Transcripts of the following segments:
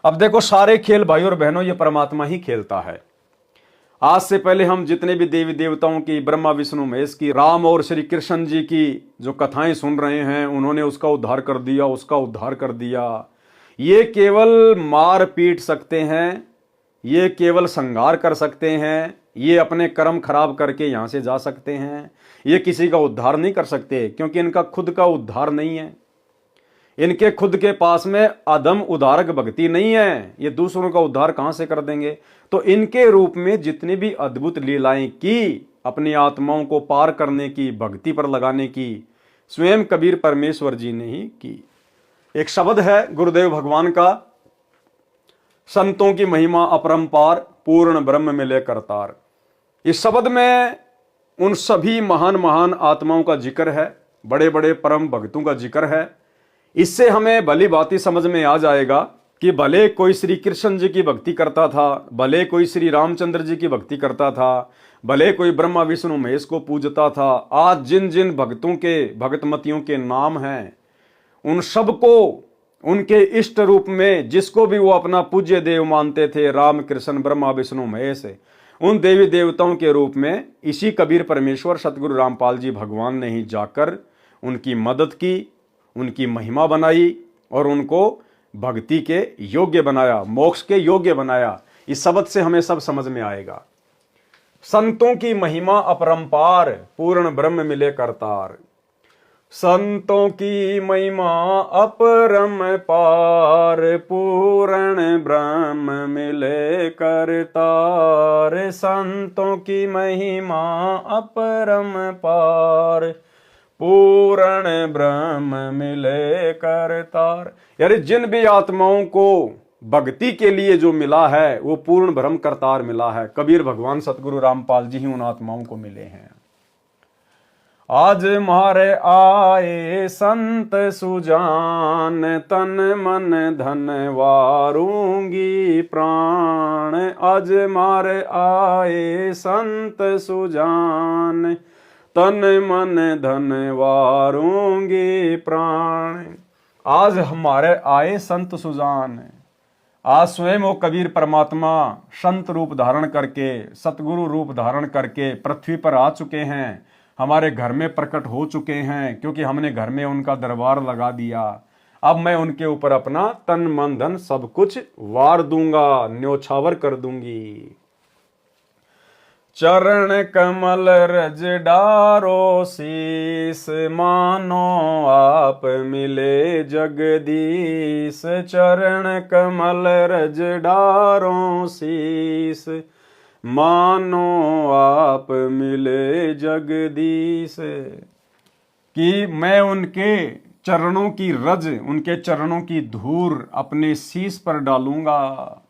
अब देखो, सारे खेल भाई और बहनों ये परमात्मा ही खेलता है। आज से पहले हम जितने भी देवी देवताओं की, ब्रह्मा विष्णु महेश की, राम और श्री कृष्ण जी की जो कथाएं सुन रहे हैं, उन्होंने उसका उद्धार कर दिया, उसका उद्धार कर दिया। ये केवल मार पीट सकते हैं, ये केवल संहार कर सकते हैं, ये अपने कर्म खराब करके यहां से जा सकते हैं। ये किसी का उद्धार नहीं कर सकते, क्योंकि इनका खुद का उद्धार नहीं है। इनके खुद के पास में अदम उद्धारक भक्ति नहीं है। ये दूसरों का उद्धार कहां से कर देंगे? तो इनके रूप में जितनी भी अद्भुत लीलाएं की, अपनी आत्माओं को पार करने की, भक्ति पर लगाने की, स्वयं कबीर परमेश्वर जी ने ही की। एक शब्द है गुरुदेव भगवान का, संतों की महिमा अपरंपार, पूर्ण ब्रह्म मिले करतार। इस शब्द में उन सभी महान महान आत्माओं का जिक्र है, बड़े बड़े परम भक्तों का जिक्र है। इससे हमें भली बाती समझ में आ जाएगा कि भले कोई श्री कृष्ण जी की भक्ति करता था, भले कोई श्री रामचंद्र जी की भक्ति करता था, भले कोई ब्रह्मा विष्णु महेश को पूजता था, आज जिन जिन भक्तों के, भक्तमतियों के नाम हैं, उन सबको उनके इष्ट रूप में, जिसको भी वो अपना पूज्य देव मानते थे, राम कृष्ण ब्रह्मा विष्णु महेश, उन देवी देवताओं के रूप में इसी कबीर परमेश्वर सतगुरु रामपाल जी भगवान ने ही जाकर उनकी मदद की, उनकी महिमा बनाई और उनको भक्ति के योग्य बनाया, मोक्ष के योग्य बनाया। इस शब्द से हमें सब समझ में आएगा। संतों की महिमा अपरंपार, पूर्ण ब्रह्म मिले करतार। संतों की महिमा अपरंपार, पूर्ण ब्रह्म मिले करतार। संतों की महिमा अपरंपार, पूर्ण ब्रह्म मिले करतार। यानी जिन भी आत्माओं को भक्ति के लिए जो मिला है, वो पूर्ण ब्रह्म करतार मिला है। कबीर भगवान सतगुरु रामपाल जी ही उन आत्माओं को मिले हैं। आज मारे आए संत सुजान, तन मन धन वारूंगी प्राण। आज मारे आए संत सुजान, तन मन धन वारूंगी प्राण। आज हमारे आए संत सुजान, आज स्वयं वो कबीर परमात्मा संत रूप धारण करके, सतगुरु रूप धारण करके पृथ्वी पर आ चुके हैं, हमारे घर में प्रकट हो चुके हैं, क्योंकि हमने घर में उनका दरबार लगा दिया। अब मैं उनके ऊपर अपना तन मन धन सब कुछ वार दूंगा, न्योछावर कर दूंगी। चरण कमल रज डारो शीस, मानो आप मिले जगदीश। चरण कमल रज डारो शीस, मानो आप मिले जगदीश। कि मैं उनके चरणों की रज, उनके चरणों की धूल अपने शीश पर डालूंगा।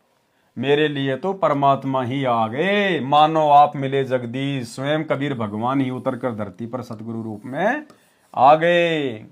मेरे लिए तो परमात्मा ही आ गए, मानो आप मिले जगदीश। स्वयं कबीर भगवान ही उतरकर धरती पर सतगुरु रूप में आ गए।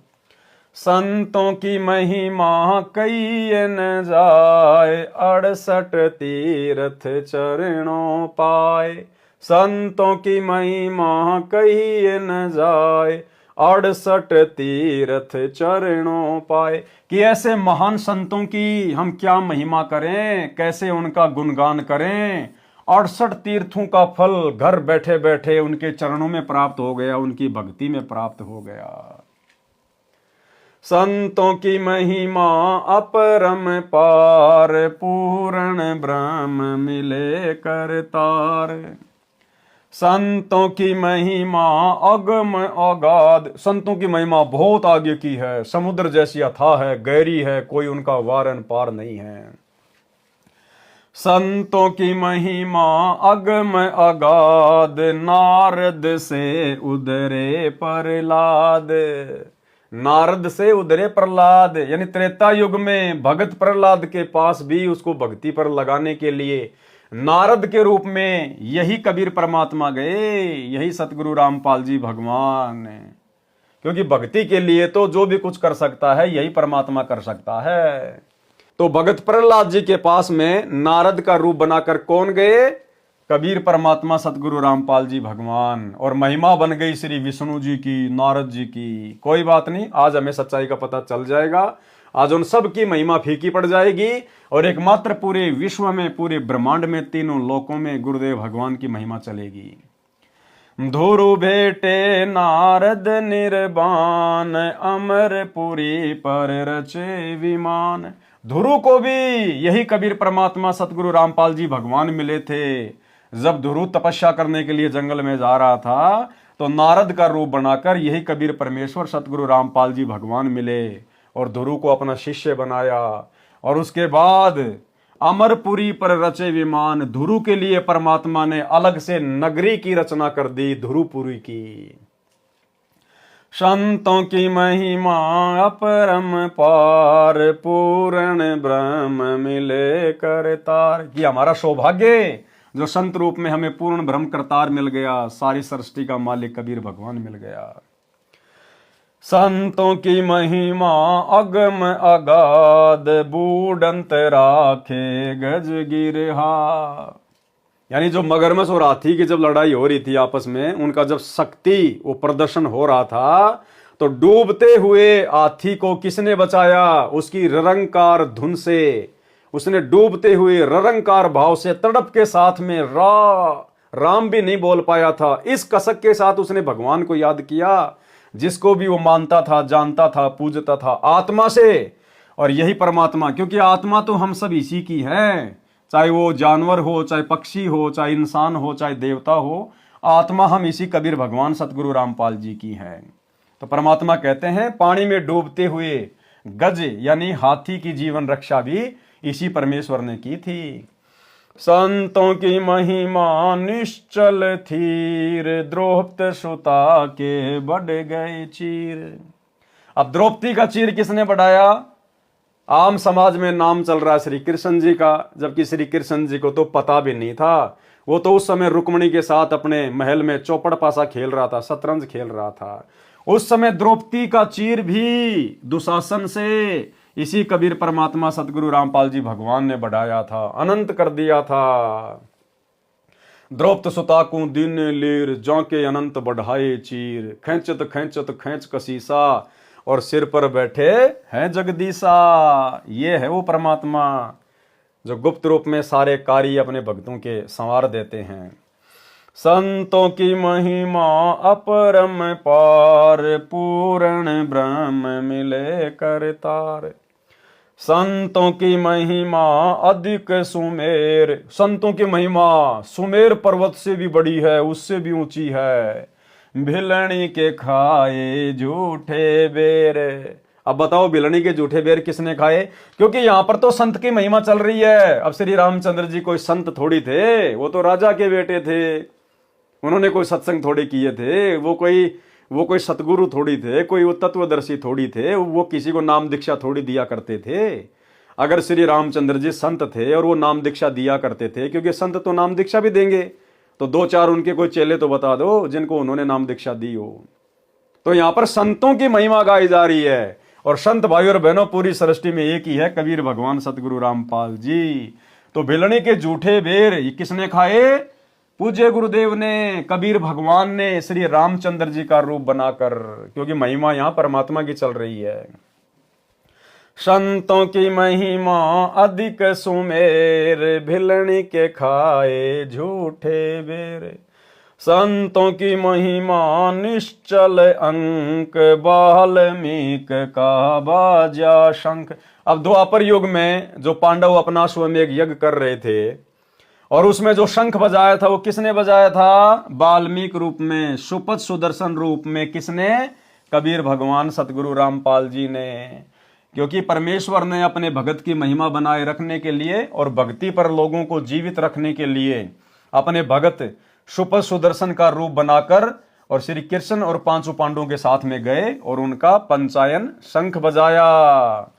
संतों की महिमा कही न जाए, 68 तीर्थ चरणों पाए। संतों की महिमा कही न जाए, 68 तीर्थ चरणों पाए। कि ऐसे महान संतों की हम क्या महिमा करें, कैसे उनका गुणगान करें। 68 तीर्थों का फल घर बैठे बैठे उनके चरणों में प्राप्त हो गया, उनकी भक्ति में प्राप्त हो गया। संतों की महिमा अपरंपार, पूर्ण ब्रह्म मिले करतार। संतों की महिमा अगम अगाध, संतों की महिमा बहुत आगे की है, समुद्र जैसी अथाह है, गहरी है, कोई उनका वारन पार नहीं है। संतों की महिमा अगम अगाध, नारद से उधरे प्रहलाद। नारद से उधरे प्रहलाद, यानी त्रेता युग में भगत प्रहलाद के पास भी उसको भक्ति पर लगाने के लिए नारद के रूप में यही कबीर परमात्मा गए, यही सतगुरु रामपाल जी भगवान। क्योंकि भक्ति के लिए तो जो भी कुछ कर सकता है यही परमात्मा कर सकता है। तो भगत प्रहलाद जी के पास में नारद का रूप बनाकर कौन गए? कबीर परमात्मा सतगुरु रामपाल जी भगवान। और महिमा बन गई श्री विष्णु जी की, नारद जी की। कोई बात नहीं, आज हमें सच्चाई का पता चल जाएगा आज उन सब की महिमा फीकी पड़ जाएगी और एकमात्र पूरे विश्व में, पूरे ब्रह्मांड में, तीनों लोकों में गुरुदेव भगवान की महिमा चलेगी। धुरु भेटे नारद निर्बान, अमरपुरी पर रचे विमान। धुरु को भी यही कबीर परमात्मा सतगुरु रामपाल जी भगवान मिले थे। जब धुरु तपस्या करने के लिए जंगल में जा रहा था तो नारद का रूप बनाकर यही कबीर परमेश्वर सतगुरु रामपाल जी भगवान मिले और धुरु को अपना शिष्य बनाया। और उसके बाद अमरपुरी पर रचे विमान, धुरु के लिए परमात्मा ने अलग से नगरी की रचना कर दी, धुरुपुरी की। संतों की महिमा अपरम पार, पूर्ण ब्रह्म मिले करतार। कि हमारा सौभाग्य जो संत रूप में हमें पूर्ण ब्रह्म करतार मिल गया, सारी सृष्टि का मालिक कबीर भगवान मिल गया। संतों की महिमा अगम अगाध, बूढ़ंत राखे गज गिरहा। यानी जो मगरमच्छ और हाथी की जब लड़ाई हो रही थी आपस में, उनका जब शक्ति वो प्रदर्शन हो रहा था, तो डूबते हुए हाथी को किसने बचाया? उसकी ररंकार धुन से। उसने डूबते हुए ररंकार भाव से तड़प के साथ में राम भी नहीं बोल पाया था, इस कसक के साथ उसने भगवान को याद किया, जिसको भी वो मानता था, जानता था, पूजता था आत्मा से। और यही परमात्मा, क्योंकि आत्मा तो हम सब इसी की है, चाहे वो जानवर हो, चाहे पक्षी हो, चाहे इंसान हो, चाहे देवता हो, आत्मा हम इसी कबीर भगवान सतगुरु रामपाल जी की है। तो परमात्मा कहते हैं पानी में डूबते हुए गज यानी हाथी की जीवन रक्षा भी इसी परमेश्वर ने की थी। संतों की महिमा निश्चल थीर, द्रौपदी सुता के बढ़ गए चीर। अब द्रौपदी का चीर किसने बढ़ाया? आम समाज में नाम चल रहा है श्री कृष्ण जी का, जबकि श्री कृष्ण जी को तो पता भी नहीं था। वो तो उस समय रुक्मिणी के साथ अपने महल में चौपड़ पासा खेल रहा था, शतरंज खेल रहा था। उस समय द्रौपदी का चीर भी दुशासन से इसी कबीर परमात्मा सतगुरु रामपाल जी भगवान ने बढ़ाया था, अनंत कर दिया था। द्रौपदी सुता को दिन लीर, जाके अनंत बढ़ाए चीर, खेचत खेचत खेच कसीसा, और सिर पर बैठे हैं जगदीशा। ये है वो परमात्मा जो गुप्त रूप में सारे कार्य अपने भक्तों के संवार देते हैं। संतों की महिमा अपरम पार, पूर्ण ब्रह्म मिले करतार। संतों की महिमा अधिक सुमेर, संतों की महिमा सुमेर पर्वत से भी बड़ी है, उससे भी ऊंची है। भिलनी के खाए झूठे बेर। अब बताओ भिलनी के झूठे बेर किसने खाए? क्योंकि यहां पर तो संत की महिमा चल रही है। अब श्री रामचंद्र जी कोई संत थोड़ी थे, वो तो राजा के बेटे थे, उन्होंने कोई सत्संग थोड़े किए थे, वो कोई सतगुरु थोड़ी थे, कोई वो तत्वदर्शी थोड़ी थे, वो किसी को नाम दीक्षा थोड़ी दिया करते थे। अगर श्री रामचंद्र जी संत थे और वो नाम दीक्षा दिया करते थे, क्योंकि संत तो नाम दीक्षा भी देंगे, तो दो चार उनके कोई चेले तो बता दो जिनको उन्होंने नाम दीक्षा दी हो। तो यहां पर संतों की महिमा गाई जा रही है। और संत भाई और बहनों, पूरी सृष्टि में एक ही है, कबीर भगवान सतगुरु रामपाल जी। तो भिलनी के झूठे बेर ये किसने खाए? पूज्य गुरुदेव ने, कबीर भगवान ने, श्री रामचंद्र जी का रूप बनाकर, क्योंकि महिमा यहां परमात्मा की चल रही है। संतों की महिमा अधिक सुमेर, भिलनी के खाए झूठे बेर। संतों की महिमा निश्चल अंक, वाल्मीक का बाजा शंख। अब द्वापर युग में जो पांडव अपना स्वमेघ यज्ञ कर रहे थे और उसमें जो शंख बजाया था वो किसने बजाया था? वाल्मीकि रूप में, सुपथ सुदर्शन रूप में। किसने? कबीर भगवान सतगुरु रामपाल जी ने। क्योंकि परमेश्वर ने अपने भगत की महिमा बनाए रखने के लिए और भक्ति पर लोगों को जीवित रखने के लिए अपने भगत सुपथ सुदर्शन का रूप बनाकर और श्री कृष्ण और पांचों पांडवों के साथ में गए और उनका पंचायन शंख बजाया।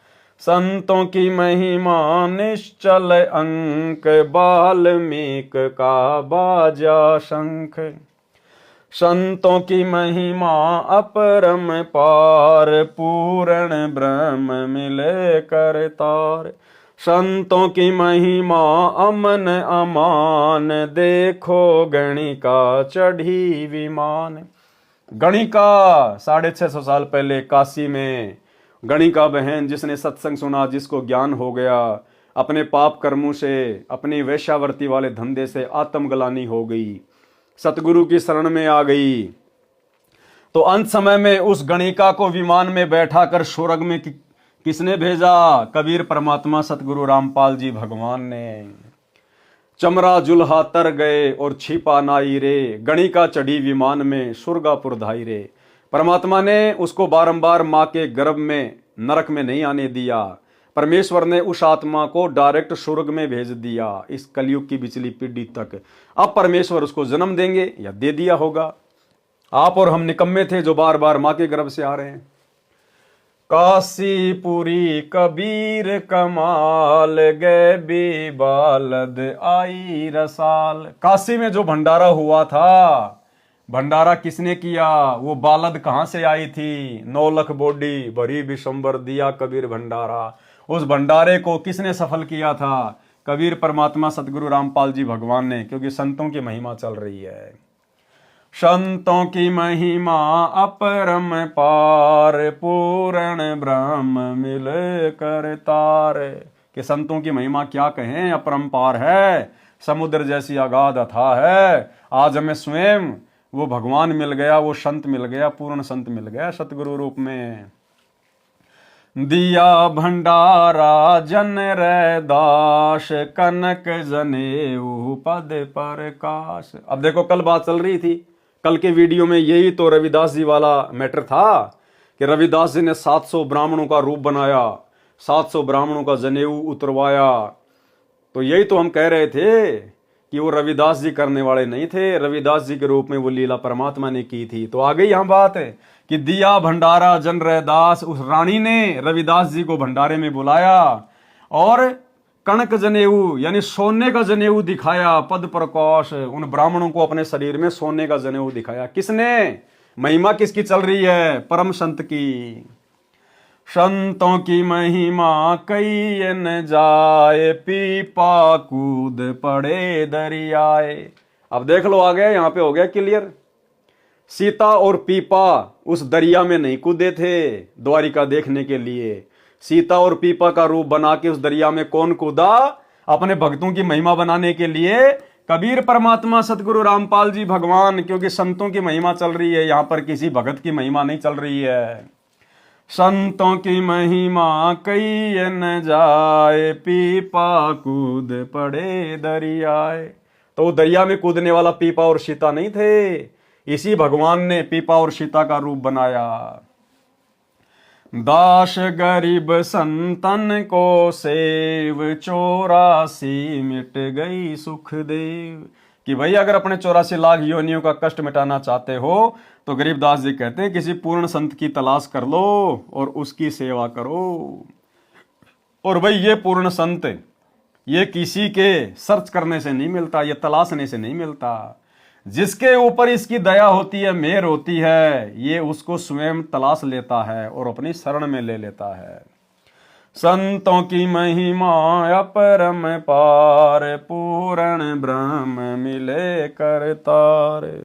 संतों की महिमा निश्चल अंक, वाल्मीकि का बाजा शंख। संतों की महिमा अपरम पार, पूर्ण ब्रह्म मिले करतार। संतों की महिमा अमन अमान, देखो गणिका चढ़ी विमान। गणिका 650 साल पहले काशी में गणिका बहन जिसने सत्संग सुना, जिसको ज्ञान हो गया, अपने पाप कर्मों से, अपनी वेश्यावर्ती वाले धंधे से आत्मग्लानि हो गई, सतगुरु की शरण में आ गई, तो अंत समय में उस गणिका को विमान में बैठा कर स्वर्ग में किसने भेजा? कबीर परमात्मा सतगुरु रामपाल जी भगवान ने। चमरा जुल्हा तर गए और छिपा नाई रे, गणिका चढ़ी विमान में सुरगापुर धाई रे। परमात्मा ने उसको बारंबार माँ के गर्भ में नरक में नहीं आने दिया। परमेश्वर ने उस आत्मा को डायरेक्ट स्वर्ग में भेज दिया इस कलयुग की पिछली पीढ़ी तक। अब परमेश्वर उसको जन्म देंगे या दे दिया होगा। आप और हम निकम्मे थे जो बार बार माँ के गर्भ से आ रहे हैं। काशीपुरी कबीर कमाल गए बे बालद आई रसाल। काशी में जो भंडारा हुआ था, भंडारा किसने किया? वो बालद कहां से आई थी? 9 लाख बोडी भरी विशंबर दिया कबीर भंडारा। उस भंडारे को किसने सफल किया था? कबीर परमात्मा सतगुरु रामपाल जी भगवान ने, क्योंकि संतों की महिमा चल रही है। संतों की महिमा अपरम पार, पूर्ण ब्रह्म मिल कर तार। कि संतों की महिमा क्या कहें, अपरंपार है, समुद्र जैसी अगाध अथाह है। आज हमें स्वयं वो भगवान मिल गया, वो संत मिल गया, पूर्ण संत मिल गया सतगुरु रूप में। दिया भंडारा जन रैदास, कनक जनेऊ पद प्रकाश। अब देखो, कल बात चल रही थी, कल के वीडियो में यही तो रविदास जी वाला मैटर था कि रविदास जी ने 700 ब्राह्मणों का रूप बनाया, 700 ब्राह्मणों का जनेऊ उतरवाया। तो यही तो हम कह रहे थे कि वो रविदास जी करने वाले नहीं थे, रविदास जी के रूप में वो लीला परमात्मा ने की थी। तो आ गई यहाँ बात है कि दिया भंडारा जन रैदास, उस रानी ने रविदास जी को भंडारे में बुलाया और कनक जनेऊ यानी सोने का जनेऊ दिखाया, पद प्रकाश, उन ब्राह्मणों को अपने शरीर में सोने का जनेऊ दिखाया। किसने? महिमा किसकी चल रही है? परम संत की। संतों की महिमा कई न जाए, पीपा कूद पड़े दरियाए। अब देख लो, आ गया, यहां पे हो गया क्लियर। सीता और पीपा उस दरिया में नहीं कूदे थे द्वारिका देखने के लिए। सीता और पीपा का रूप बना के उस दरिया में कौन कूदा? अपने भक्तों की महिमा बनाने के लिए कबीर परमात्मा सतगुरु रामपाल जी भगवान। क्योंकि संतों की महिमा चल रही है, यहां पर किसी भगत की महिमा नहीं चल रही है। संतों की महिमा कई न जाए, पीपा कूद पड़े दरियाए। तो दरिया में कूदने वाला पीपा और सीता नहीं थे, इसी भगवान ने पीपा और सीता का रूप बनाया। दास गरीब संतन को सेव, 84 मिट गई सुख देव। कि भाई अगर अपने 84 लाख योनियों का कष्ट मिटाना चाहते हो तो गरीबदास जी कहते हैं किसी पूर्ण संत की तलाश कर लो और उसकी सेवा करो। और भाई ये पूर्ण संत ये किसी के सर्च करने से नहीं मिलता, ये तलाशने से नहीं मिलता। जिसके ऊपर इसकी दया होती है, मेहर होती है, ये उसको स्वयं तलाश लेता है और अपनी शरण में ले लेता है। संतों की महिमा अपरम पार, पूर्ण ब्रह्म मिले कर तार।